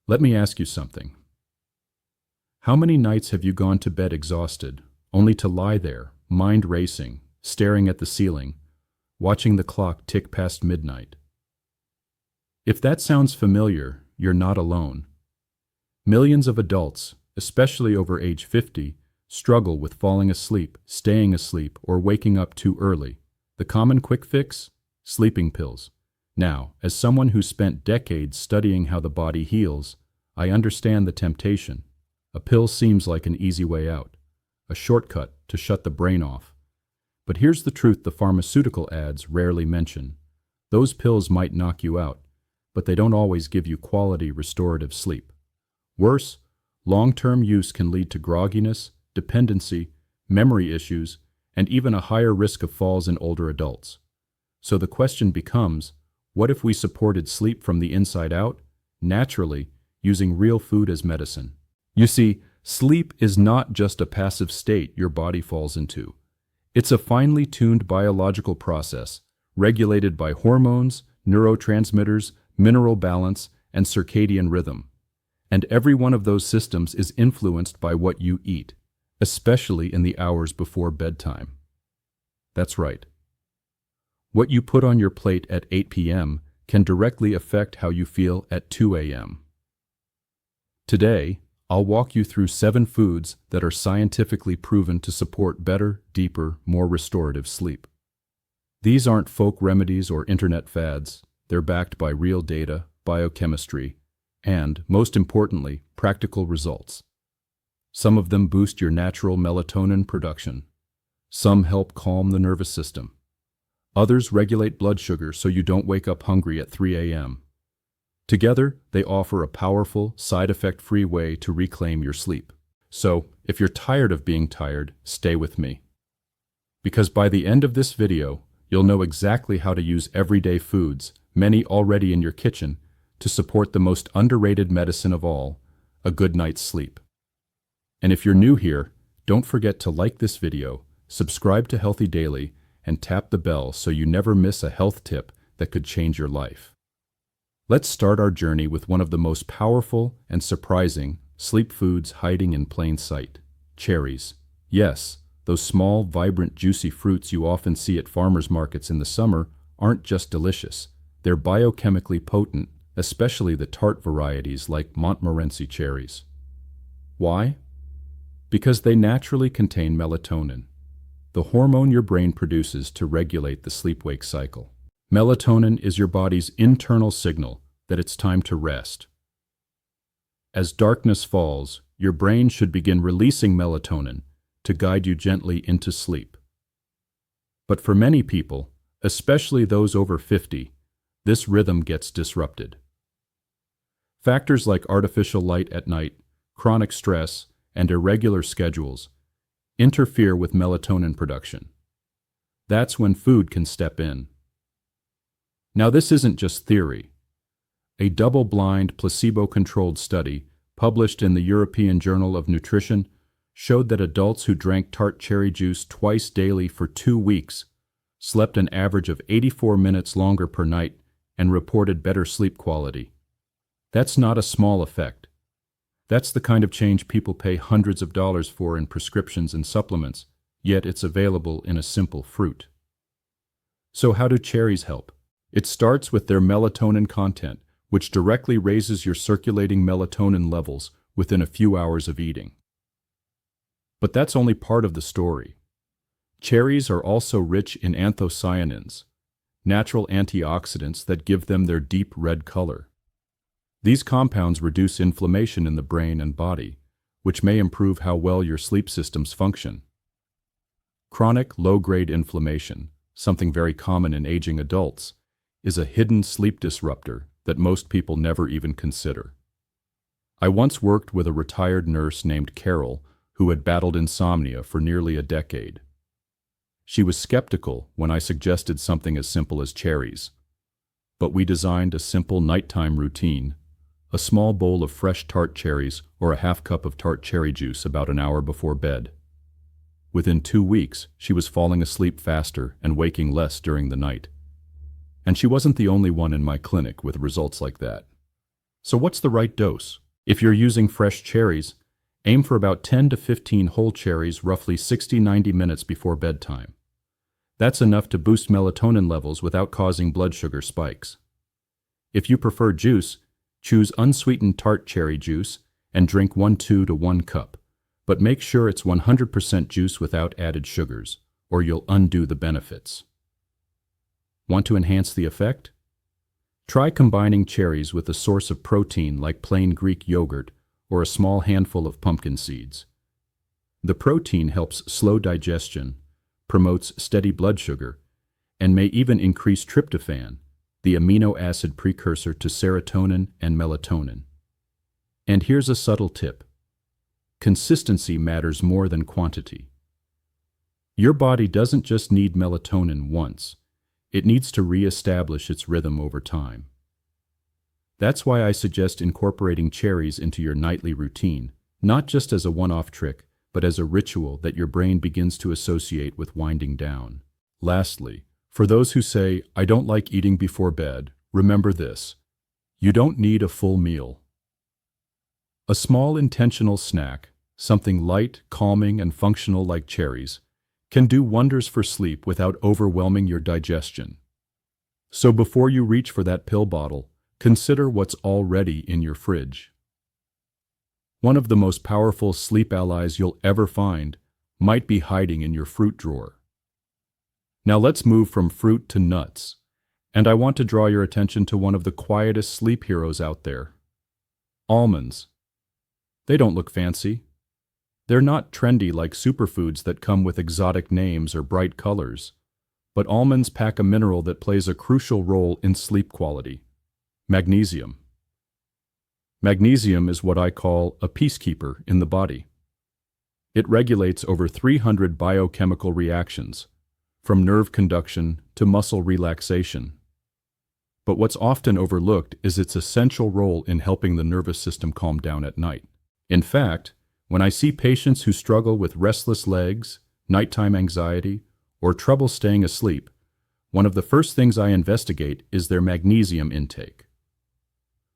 Let me ask you something. How many nights have you gone to bed exhausted, only to lie there, mind racing, staring at the ceiling, watching the clock tick past midnight? If that sounds familiar, you're not alone. Millions of adults, especially over age 50, struggle with falling asleep, staying asleep, or waking up too early. The common quick fix? Sleeping pills. Now, as someone who spent decades studying how the body heals, I understand the temptation. A pill seems like an easy way out, a shortcut to shut the brain off. But here's the truth the pharmaceutical ads rarely mention. Those pills might knock you out, but they don't always give you quality restorative sleep. Worse, long-term use can lead to grogginess, dependency, memory issues, and even a higher risk of falls in older adults. So the question becomes, what if we supported sleep from the inside out, naturally, using real food as medicine? You see, sleep is not just a passive state your body falls into. It's a finely tuned biological process, regulated by hormones, neurotransmitters, mineral balance, and circadian rhythm. And every one of those systems is influenced by what you eat, especially in the hours before bedtime. That's right. What you put on your plate at 8 p.m. can directly affect how you feel at 2 a.m. Today, I'll walk you through 7 foods that are scientifically proven to support better, deeper, more restorative sleep. These aren't folk remedies or internet fads. They're backed by real data, biochemistry, and, most importantly, practical results. Some of them boost your natural melatonin production. Some help calm the nervous system. Others regulate blood sugar so you don't wake up hungry at 3 a.m. Together, they offer a powerful, side-effect-free way to reclaim your sleep. So, if you're tired of being tired, stay with me. Because by the end of this video, you'll know exactly how to use everyday foods, many already in your kitchen, to support the most underrated medicine of all, a good night's sleep. And if you're new here, don't forget to like this video, subscribe to Healthy Daily, and tap the bell so you never miss a health tip that could change your life. Let's start our journey with one of the most powerful and surprising sleep foods hiding in plain sight: cherries. Yes, those small, vibrant, juicy fruits you often see at farmers markets in the summer aren't just delicious. They're biochemically potent, especially the tart varieties like Montmorency cherries. Why? Because they naturally contain melatonin, the hormone your brain produces to regulate the sleep-wake cycle. Melatonin is your body's internal signal that it's time to rest. As darkness falls, your brain should begin releasing melatonin to guide you gently into sleep. But for many people, especially those over 50, this rhythm gets disrupted. Factors like artificial light at night, chronic stress, and irregular schedules interfere with melatonin production. That's when food can step in. Now, this isn't just theory. A double-blind, placebo-controlled study published in the European Journal of Nutrition showed that adults who drank tart cherry juice twice daily for 2 weeks slept an average of 84 minutes longer per night and reported better sleep quality. That's not a small effect. That's the kind of change people pay hundreds of dollars for in prescriptions and supplements, yet it's available in a simple fruit. So how do cherries help? It starts with their melatonin content, which directly raises your circulating melatonin levels within a few hours of eating. But that's only part of the story. Cherries are also rich in anthocyanins, natural antioxidants that give them their deep red color. These compounds reduce inflammation in the brain and body, which may improve how well your sleep systems function. Chronic low-grade inflammation, something very common in aging adults, is a hidden sleep disruptor that most people never even consider. I once worked with a retired nurse named Carol who had battled insomnia for nearly a decade. She was skeptical when I suggested something as simple as cherries. But we designed a simple nighttime routine: a small bowl of fresh tart cherries or a half cup of tart cherry juice about an hour before bed. Within 2 weeks, she was falling asleep faster and waking less during the night. And she wasn't the only one in my clinic with results like that. So what's the right dose? If you're using fresh cherries, aim for about 10 to 15 whole cherries roughly 60–90 minutes before bedtime. That's enough to boost melatonin levels without causing blood sugar spikes. If you prefer juice, choose unsweetened tart cherry juice and drink 1/2 to 1 cup, but make sure it's 100% juice without added sugars, or you'll undo the benefits. Want to enhance the effect? Try combining cherries with a source of protein like plain Greek yogurt or a small handful of pumpkin seeds. The protein helps slow digestion, promotes steady blood sugar, and may even increase tryptophan, the amino acid precursor to serotonin and melatonin. And here's a subtle tip. Consistency matters more than quantity. Your body doesn't just need melatonin once. It needs to re-establish its rhythm over time. That's why I suggest incorporating cherries into your nightly routine, not just as a one-off trick, but as a ritual that your brain begins to associate with winding down. Lastly, for those who say, "I don't like eating before bed," remember this. You don't need a full meal. A small intentional snack, something light, calming, and functional like cherries, can do wonders for sleep without overwhelming your digestion. So before you reach for that pill bottle, consider what's already in your fridge. One of the most powerful sleep allies you'll ever find might be hiding in your fruit drawer. Now let's move from fruit to nuts, and I want to draw your attention to one of the quietest sleep heroes out there. Almonds. They don't look fancy. They're not trendy like superfoods that come with exotic names or bright colors, but almonds pack a mineral that plays a crucial role in sleep quality: magnesium. Magnesium is what I call a peacekeeper in the body. It regulates over 300 biochemical reactions, from nerve conduction to muscle relaxation. But what's often overlooked is its essential role in helping the nervous system calm down at night. In fact, when I see patients who struggle with restless legs, nighttime anxiety, or trouble staying asleep, one of the first things I investigate is their magnesium intake.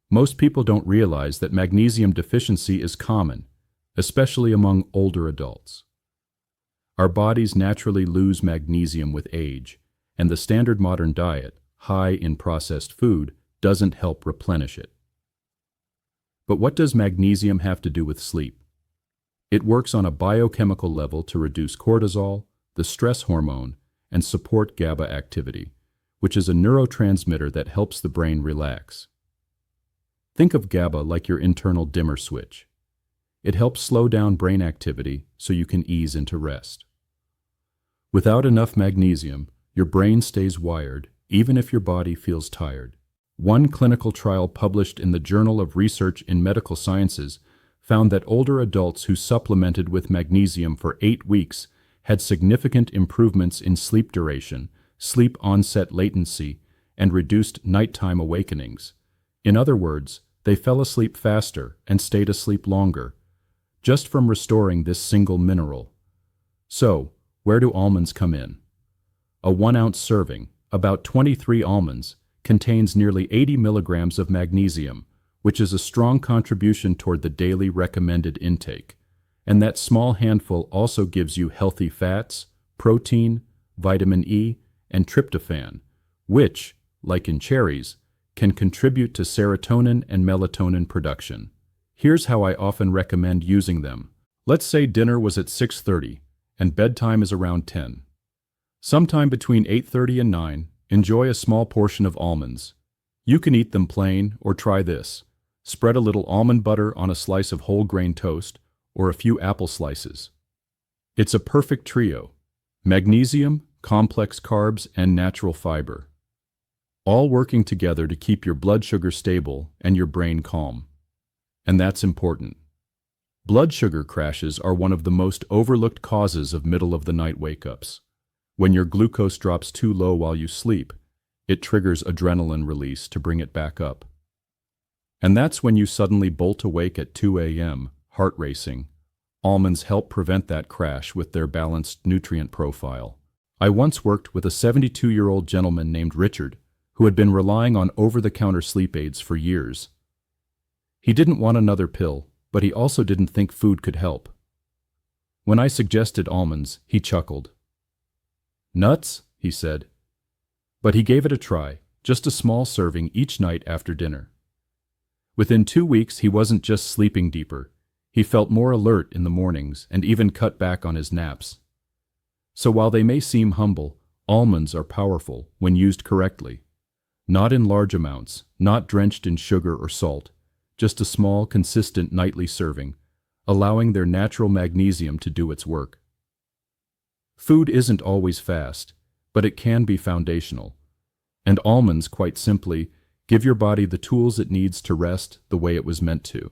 Most people don't realize that magnesium deficiency is common, especially among older adults. Our bodies naturally lose magnesium with age, and the standard modern diet, high in processed food, doesn't help replenish it. But what does magnesium have to do with sleep? It works on a biochemical level to reduce cortisol, the stress hormone, and support GABA activity, which is a neurotransmitter that helps the brain relax. Think of GABA like your internal dimmer switch. It helps slow down brain activity so you can ease into rest. Without enough magnesium, your brain stays wired, even if your body feels tired. One clinical trial published in the Journal of Research in Medical Sciences found that older adults who supplemented with magnesium for 8 weeks had significant improvements in sleep duration, sleep onset latency, and reduced nighttime awakenings. In other words, they fell asleep faster and stayed asleep longer, just from restoring this single mineral. So, where do almonds come in? A 1-ounce serving, about 23 almonds, contains nearly 80 milligrams of magnesium, which is a strong contribution toward the daily recommended intake. And that small handful also gives you healthy fats, protein, vitamin E, and tryptophan, which, like in cherries, can contribute to serotonin and melatonin production. Here's how I often recommend using them. Let's say dinner was at 6:30 and bedtime is around 10. Sometime between 8:30 and 9, enjoy a small portion of almonds. You can eat them plain or try this. Spread a little almond butter on a slice of whole grain toast or a few apple slices. It's a perfect trio: magnesium, complex carbs, and natural fiber, all working together to keep your blood sugar stable and your brain calm. And that's important. Blood sugar crashes are one of the most overlooked causes of middle-of-the-night wake-ups. When your glucose drops too low while you sleep, it triggers adrenaline release to bring it back up. And that's when you suddenly bolt awake at 2 a.m., heart racing. Almonds help prevent that crash with their balanced nutrient profile. I once worked with a 72-year-old gentleman named Richard, who had been relying on over-the-counter sleep aids for years. He didn't want another pill, but he also didn't think food could help. When I suggested almonds, he chuckled. "Nuts?" he said. But he gave it a try, just a small serving each night after dinner. Within 2 weeks, he wasn't just sleeping deeper. He felt more alert in the mornings and even cut back on his naps. So while they may seem humble, almonds are powerful when used correctly. Not in large amounts, not drenched in sugar or salt, just a small, consistent nightly serving, allowing their natural magnesium to do its work. Food isn't always fast, but it can be foundational. And almonds, quite simply, give your body the tools it needs to rest the way it was meant to.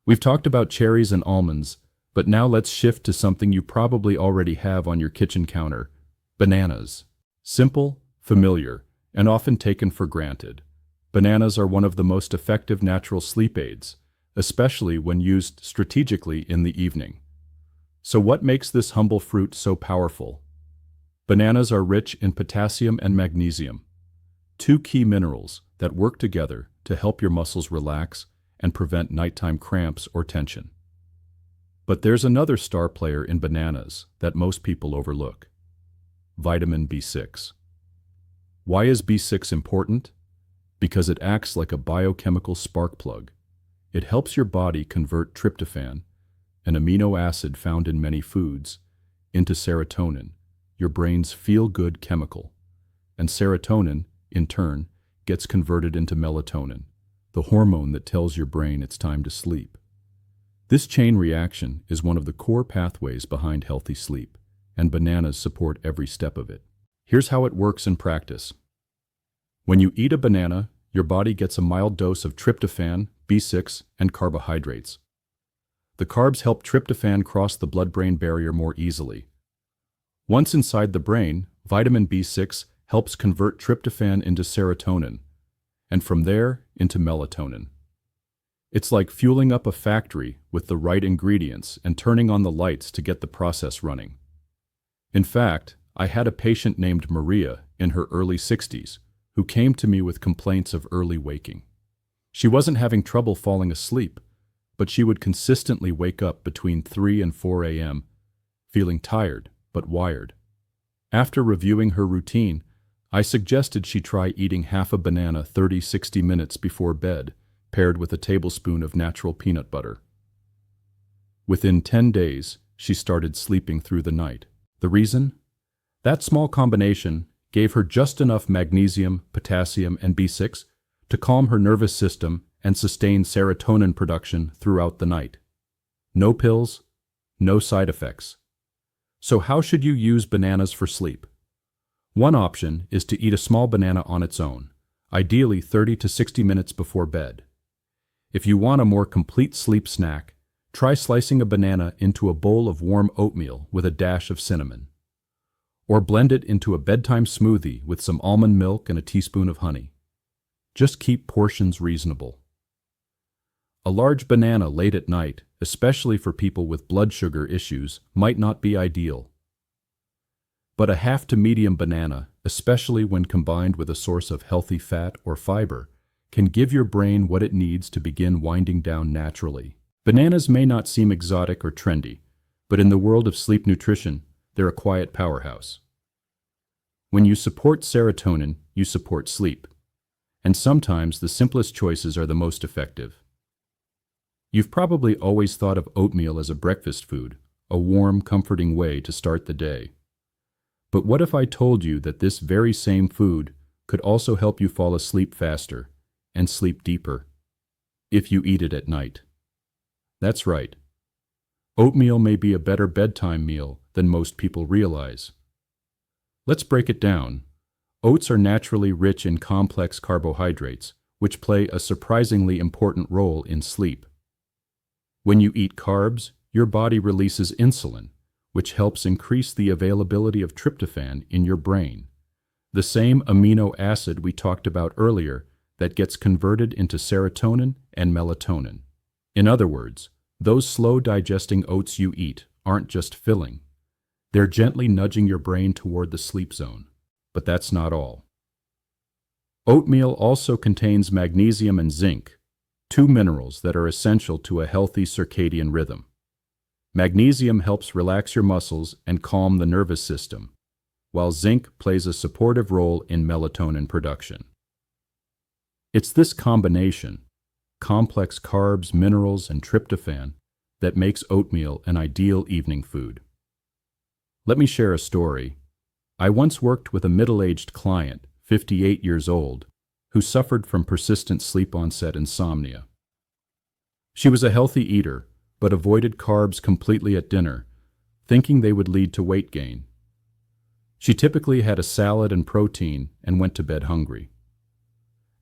We've talked about cherries and almonds, but now let's shift to something you probably already have on your kitchen counter: bananas. Simple, familiar, and often taken for granted. Bananas are one of the most effective natural sleep aids, especially when used strategically in the evening. So what makes this humble fruit so powerful? Bananas are rich in potassium and magnesium, two key minerals that work together to help your muscles relax and prevent nighttime cramps or tension. But there's another star player in bananas that most people overlook: vitamin B6. Why is B6 important? Because it acts like a biochemical spark plug. It helps your body convert tryptophan, an amino acid found in many foods, into serotonin, your brain's feel-good chemical. And serotonin, in turn, gets converted into melatonin, the hormone that tells your brain it's time to sleep. This chain reaction is one of the core pathways behind healthy sleep, and bananas support every step of it. Here's how it works in practice. When you eat a banana, your body gets a mild dose of tryptophan, B6, and carbohydrates. The carbs help tryptophan cross the blood-brain barrier more easily. Once inside the brain, vitamin B6 helps convert tryptophan into serotonin, and from there into melatonin. It's like fueling up a factory with the right ingredients and turning on the lights to get the process running. In fact, I had a patient named Maria in her early 60s who came to me with complaints of early waking. She wasn't having trouble falling asleep, but she would consistently wake up between 3 and 4 a.m., feeling tired but wired. After reviewing her routine, I suggested she try eating half a banana 30-60 minutes before bed, paired with a tablespoon of natural peanut butter. Within 10 days, she started sleeping through the night. The reason? That small combination gave her just enough magnesium, potassium, and B6 to calm her nervous system and sustain serotonin production throughout the night. No pills, no side effects. So how should you use bananas for sleep? One option is to eat a small banana on its own, ideally 30 to 60 minutes before bed. If you want a more complete sleep snack, try slicing a banana into a bowl of warm oatmeal with a dash of cinnamon. Or blend it into a bedtime smoothie with some almond milk and a teaspoon of honey. Just keep portions reasonable. A large banana late at night, especially for people with blood sugar issues, might not be ideal. But a half to medium banana, especially when combined with a source of healthy fat or fiber, can give your brain what it needs to begin winding down naturally. Bananas may not seem exotic or trendy, but in the world of sleep nutrition, they're a quiet powerhouse. When you support serotonin, you support sleep. And sometimes the simplest choices are the most effective. You've probably always thought of oatmeal as a breakfast food, a warm, comforting way to start the day. But what if I told you that this very same food could also help you fall asleep faster and sleep deeper if you eat it at night? That's right. Oatmeal may be a better bedtime meal than most people realize. Let's break it down. Oats are naturally rich in complex carbohydrates, which play a surprisingly important role in sleep. When you eat carbs, your body releases insulin, which helps increase the availability of tryptophan in your brain, the same amino acid we talked about earlier that gets converted into serotonin and melatonin. In other words, those slow-digesting oats you eat aren't just filling. They're gently nudging your brain toward the sleep zone. But that's not all. Oatmeal also contains magnesium and zinc, two minerals that are essential to a healthy circadian rhythm. Magnesium helps relax your muscles and calm the nervous system, while zinc plays a supportive role in melatonin production. It's this combination, complex carbs, minerals, and tryptophan, that makes oatmeal an ideal evening food. Let me share a story. I once worked with a middle-aged client, 58 years old, who suffered from persistent sleep-onset insomnia. She was a healthy eater, but avoided carbs completely at dinner, thinking they would lead to weight gain. She typically had a salad and protein and went to bed hungry.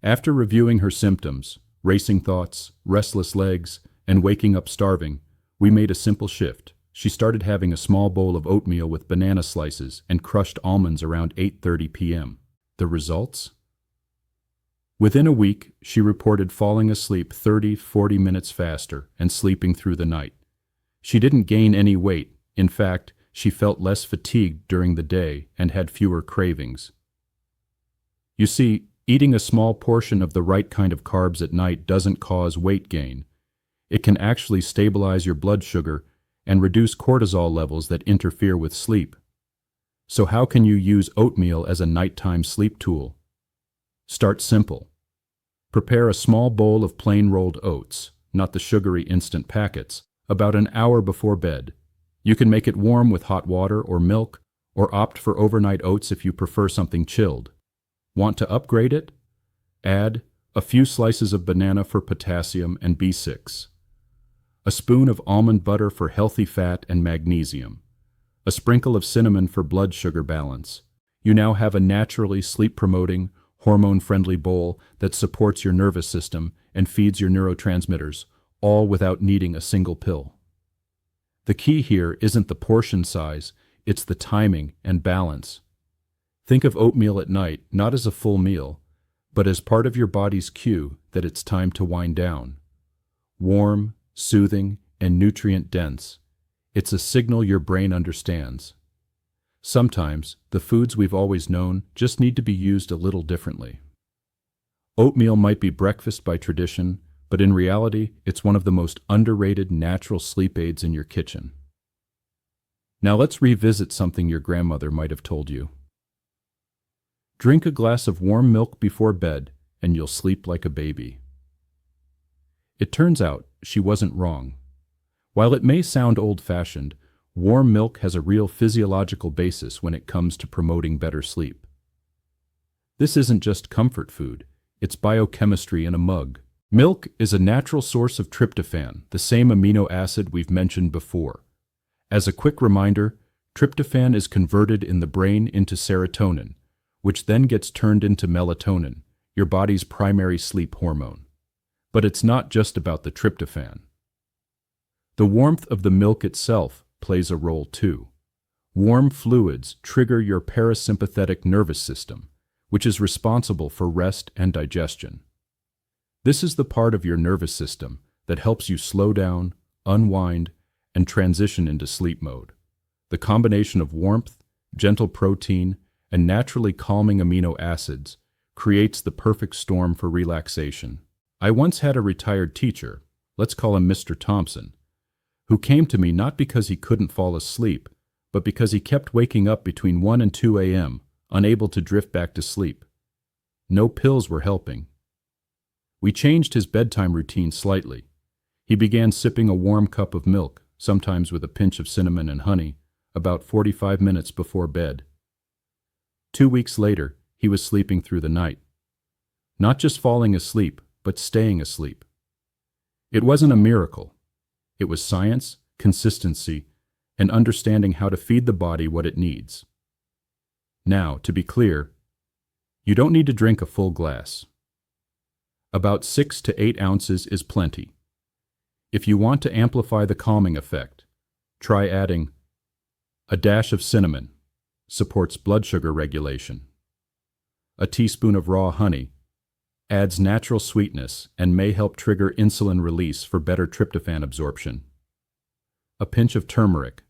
After reviewing her symptoms, racing thoughts, restless legs, and waking up starving, we made a simple shift. She started having a small bowl of oatmeal with banana slices and crushed almonds around 8:30 p.m. The results? Within a week, she reported falling asleep 30-40 minutes faster and sleeping through the night. She didn't gain any weight. In fact, she felt less fatigued during the day and had fewer cravings. You see, eating a small portion of the right kind of carbs at night doesn't cause weight gain. It can actually stabilize your blood sugar and reduce cortisol levels that interfere with sleep. So how can you use oatmeal as a nighttime sleep tool? Start simple. Prepare a small bowl of plain rolled oats, not the sugary instant packets, about an hour before bed. You can make it warm with hot water or milk, or opt for overnight oats if you prefer something chilled. Want to upgrade it? Add a few slices of banana for potassium and B6, a spoon of almond butter for healthy fat and magnesium, a sprinkle of cinnamon for blood sugar balance. You now have a naturally sleep-promoting, hormone-friendly bowl that supports your nervous system and feeds your neurotransmitters, all without needing a single pill. The key here isn't the portion size, it's the timing and balance. Think of oatmeal at night not as a full meal, but as part of your body's cue that it's time to wind down. Warm, soothing, and nutrient-dense, it's a signal your brain understands. Sometimes, the foods we've always known just need to be used a little differently. Oatmeal might be breakfast by tradition, but in reality, it's one of the most underrated natural sleep aids in your kitchen. Now let's revisit something your grandmother might have told you. Drink a glass of warm milk before bed, and you'll sleep like a baby. It turns out she wasn't wrong. While it may sound old-fashioned, warm milk has a real physiological basis when it comes to promoting better sleep. This isn't just comfort food, it's biochemistry in a mug. Milk is a natural source of tryptophan, the same amino acid we've mentioned before. As a quick reminder, tryptophan is converted in the brain into serotonin, which then gets turned into melatonin, your body's primary sleep hormone. But it's not just about the tryptophan. The warmth of the milk itself plays a role too. Warm fluids trigger your parasympathetic nervous system, which is responsible for rest and digestion. This is the part of your nervous system that helps you slow down, unwind, and transition into sleep mode. The combination of warmth, gentle protein, and naturally calming amino acids creates the perfect storm for relaxation. I once had a retired teacher, let's call him Mr. Thompson, who came to me not because he couldn't fall asleep, but because he kept waking up between 1 and 2 a.m., unable to drift back to sleep. No pills were helping. We changed his bedtime routine slightly. He began sipping a warm cup of milk, sometimes with a pinch of cinnamon and honey, about 45 minutes before bed. 2 weeks later, he was sleeping through the night. Not just falling asleep, but staying asleep. It wasn't a miracle. It was science, consistency, and understanding how to feed the body what it needs. Now, to be clear, you don't need to drink a full glass. About 6 to 8 ounces is plenty. If you want to amplify the calming effect, try adding a dash of cinnamon, supports blood sugar regulation. A teaspoon of raw honey adds natural sweetness and may help trigger insulin release for better tryptophan absorption. A pinch of turmeric,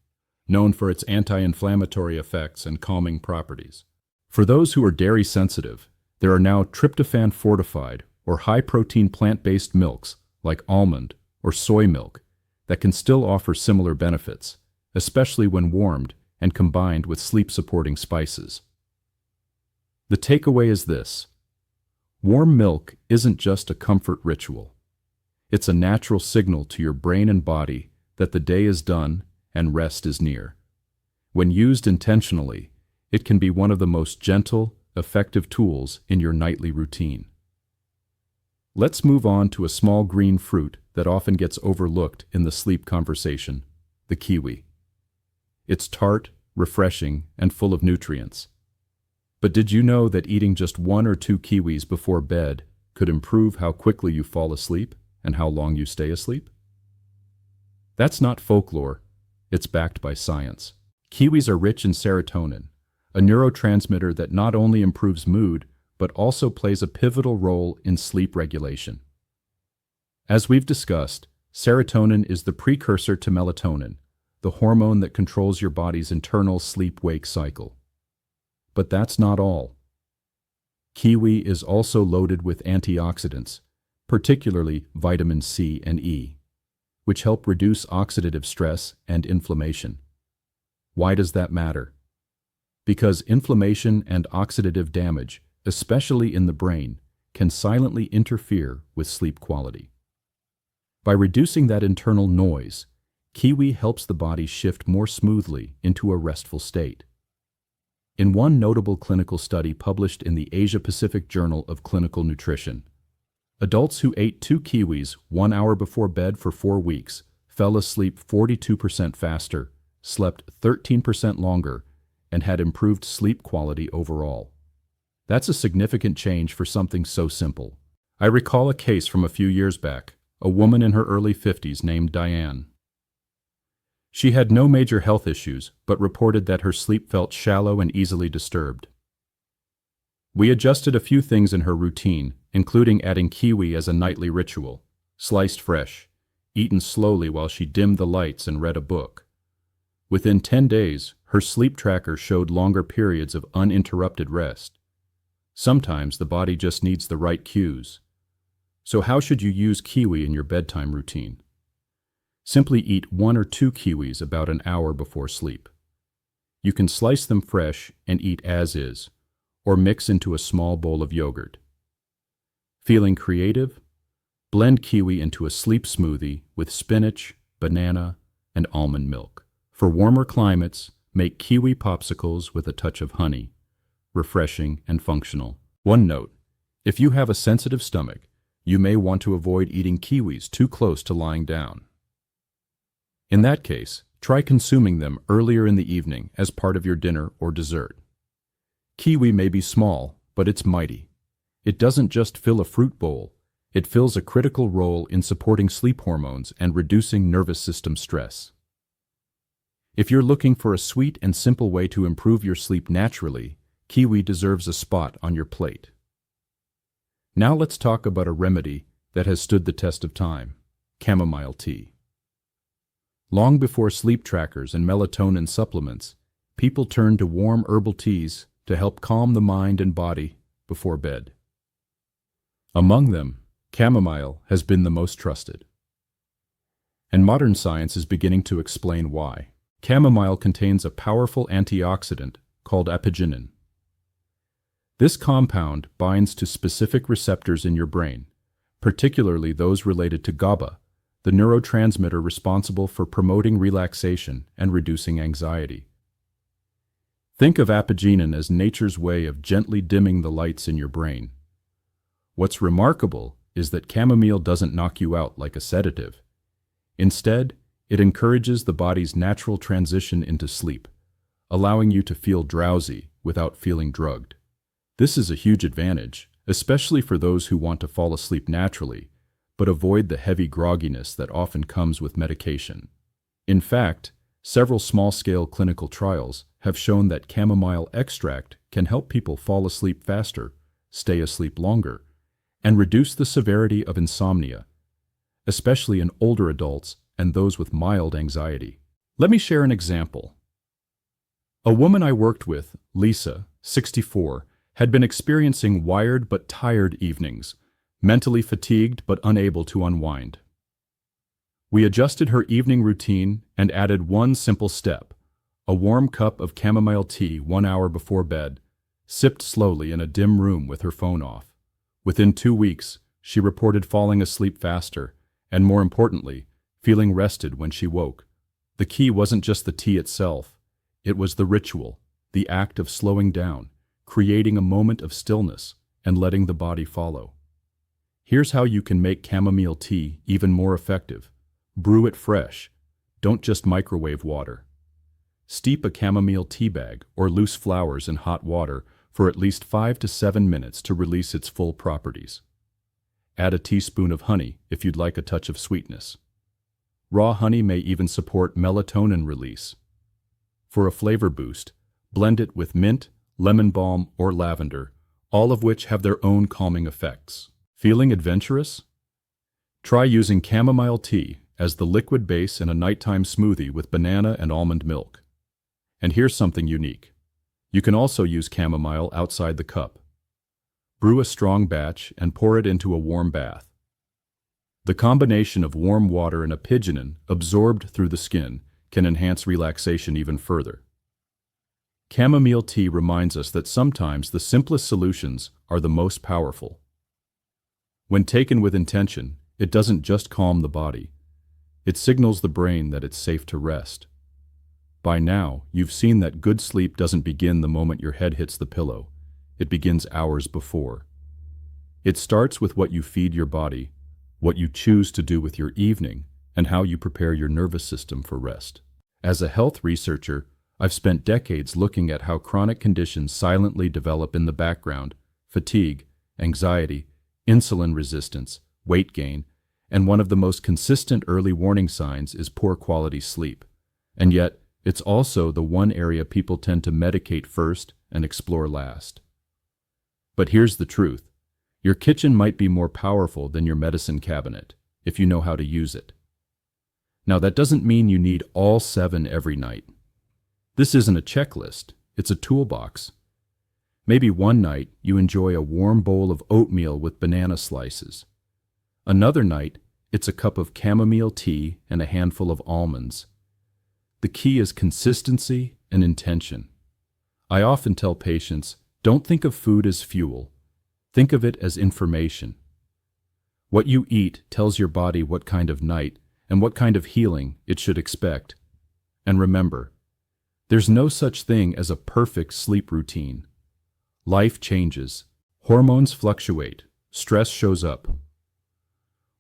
known for its anti-inflammatory effects and calming properties. For those who are dairy sensitive, there are now tryptophan fortified or high-protein plant-based milks like almond or soy milk, that can still offer similar benefits, especially when warmed and combined with sleep-supporting spices. The takeaway is this: warm milk isn't just a comfort ritual. It's a natural signal to your brain and body that the day is done and rest is near. When used intentionally, it can be one of the most gentle, effective tools in your nightly routine. Let's move on to a small green fruit that often gets overlooked in the sleep conversation: the kiwi. It's tart, refreshing, and full of nutrients. But did you know that eating just 1 or 2 kiwis before bed could improve how quickly you fall asleep and how long you stay asleep? That's not folklore, it's backed by science. Kiwis are rich in serotonin, a neurotransmitter that not only improves mood, but also plays a pivotal role in sleep regulation. As we've discussed, serotonin is the precursor to melatonin, the hormone that controls your body's internal sleep-wake cycle. But that's not all. Kiwi is also loaded with antioxidants, particularly vitamin C and E, which help reduce oxidative stress and inflammation. Why does that matter? Because inflammation and oxidative damage, especially in the brain, can silently interfere with sleep quality. By reducing that internal noise, kiwi helps the body shift more smoothly into a restful state. In one notable clinical study published in the Asia-Pacific Journal of Clinical Nutrition, adults who ate 2 kiwis 1 hour before bed for 4 weeks fell asleep 42% faster, slept 13% longer, and had improved sleep quality overall. That's a significant change for something so simple. I recall a case from a few years back, a woman in her early 50s named Diane. She had no major health issues, but reported that her sleep felt shallow and easily disturbed. We adjusted a few things in her routine, including adding kiwi as a nightly ritual, sliced fresh, eaten slowly while she dimmed the lights and read a book. Within 10 days, her sleep tracker showed longer periods of uninterrupted rest. Sometimes the body just needs the right cues. So how should you use kiwi in your bedtime routine? Simply eat 1 or 2 kiwis about an hour before sleep. You can slice them fresh and eat as is, or mix into a small bowl of yogurt. Feeling creative? Blend kiwi into a sleep smoothie with spinach, banana, and almond milk. For warmer climates, make kiwi popsicles with a touch of honey. Refreshing and functional. One note: if you have a sensitive stomach, you may want to avoid eating kiwis too close to lying down. In that case, try consuming them earlier in the evening as part of your dinner or dessert. Kiwi may be small, but it's mighty. It doesn't just fill a fruit bowl, it fills a critical role in supporting sleep hormones and reducing nervous system stress. If you're looking for a sweet and simple way to improve your sleep naturally, kiwi deserves a spot on your plate. Now let's talk about a remedy that has stood the test of time: chamomile tea. Long before sleep trackers and melatonin supplements, people turned to warm herbal teas to help calm the mind and body before bed. Among them, chamomile has been the most trusted. And modern science is beginning to explain why. Chamomile contains a powerful antioxidant called apigenin. This compound binds to specific receptors in your brain, particularly those related to GABA, the neurotransmitter responsible for promoting relaxation and reducing anxiety. Think of apigenin as nature's way of gently dimming the lights in your brain. What's remarkable is that chamomile doesn't knock you out like a sedative. Instead, it encourages the body's natural transition into sleep, allowing you to feel drowsy without feeling drugged. This is a huge advantage, especially for those who want to fall asleep naturally, but avoid the heavy grogginess that often comes with medication. In fact, several small-scale clinical trials have shown that chamomile extract can help people fall asleep faster, stay asleep longer, and reduce the severity of insomnia, especially in older adults and those with mild anxiety. Let me share an example. A woman I worked with, Lisa, 64, had been experiencing wired but tired evenings, mentally fatigued but unable to unwind. We adjusted her evening routine and added one simple step: a warm cup of chamomile tea 1 hour before bed, sipped slowly in a dim room with her phone off. Within 2 weeks, she reported falling asleep faster, and more importantly, feeling rested when she woke. The key wasn't just the tea itself, it was the ritual, the act of slowing down, creating a moment of stillness, and letting the body follow. Here's how you can make chamomile tea even more effective. Brew it fresh. Don't just microwave water. Steep a chamomile tea bag or loose flowers in hot water for at least 5 to 7 minutes to release its full properties. Add a teaspoon of honey if you'd like a touch of sweetness. Raw honey may even support melatonin release. For a flavor boost, blend it with mint, lemon balm, or lavender, all of which have their own calming effects. Feeling adventurous? Try using chamomile tea as the liquid base in a nighttime smoothie with banana and almond milk. And here's something unique. You can also use chamomile outside the cup. Brew a strong batch and pour it into a warm bath. The combination of warm water and apigenin absorbed through the skin can enhance relaxation even further. Chamomile tea reminds us that sometimes the simplest solutions are the most powerful. When taken with intention, it doesn't just calm the body. It signals the brain that it's safe to rest. By now, you've seen that good sleep doesn't begin the moment your head hits the pillow. It begins hours before. It starts with what you feed your body, what you choose to do with your evening, and how you prepare your nervous system for rest. As a health researcher, I've spent decades looking at how chronic conditions silently develop in the background: fatigue, anxiety, insulin resistance, weight gain, and one of the most consistent early warning signs is poor quality sleep. And yet, it's also the one area people tend to medicate first and explore last. But here's the truth. Your kitchen might be more powerful than your medicine cabinet, if you know how to use it. Now, that doesn't mean you need all 7 every night. This isn't a checklist, it's a toolbox. Maybe one night you enjoy a warm bowl of oatmeal with banana slices. Another night, it's a cup of chamomile tea and a handful of almonds. The key is consistency and intention. I often tell patients, don't think of food as fuel. Think of it as information. What you eat tells your body what kind of night and what kind of healing it should expect. And remember, there's no such thing as a perfect sleep routine. Life changes, hormones fluctuate, stress shows up.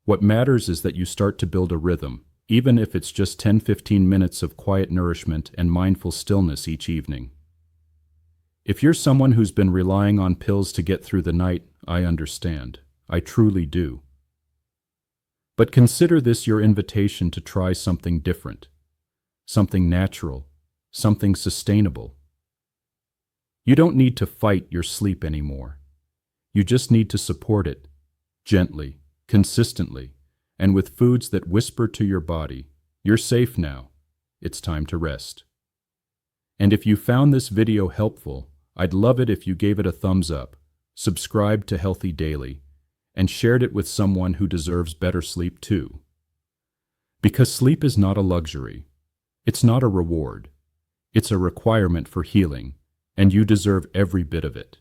What matters is that you start to build a rhythm, even if it's just 10-15 minutes of quiet nourishment and mindful stillness each evening. If you're someone who's been relying on pills to get through the night, I understand. I truly do. But consider this your invitation to try something different, something natural, something sustainable. You don't need to fight your sleep anymore. You just need to support it, gently, consistently, and with foods that whisper to your body, you're safe now, it's time to rest. And if you found this video helpful, I'd love it if you gave it a thumbs up, subscribed to Healthy Daily, and shared it with someone who deserves better sleep too. Because sleep is not a luxury. It's not a reward. It's a requirement for healing, and you deserve every bit of it.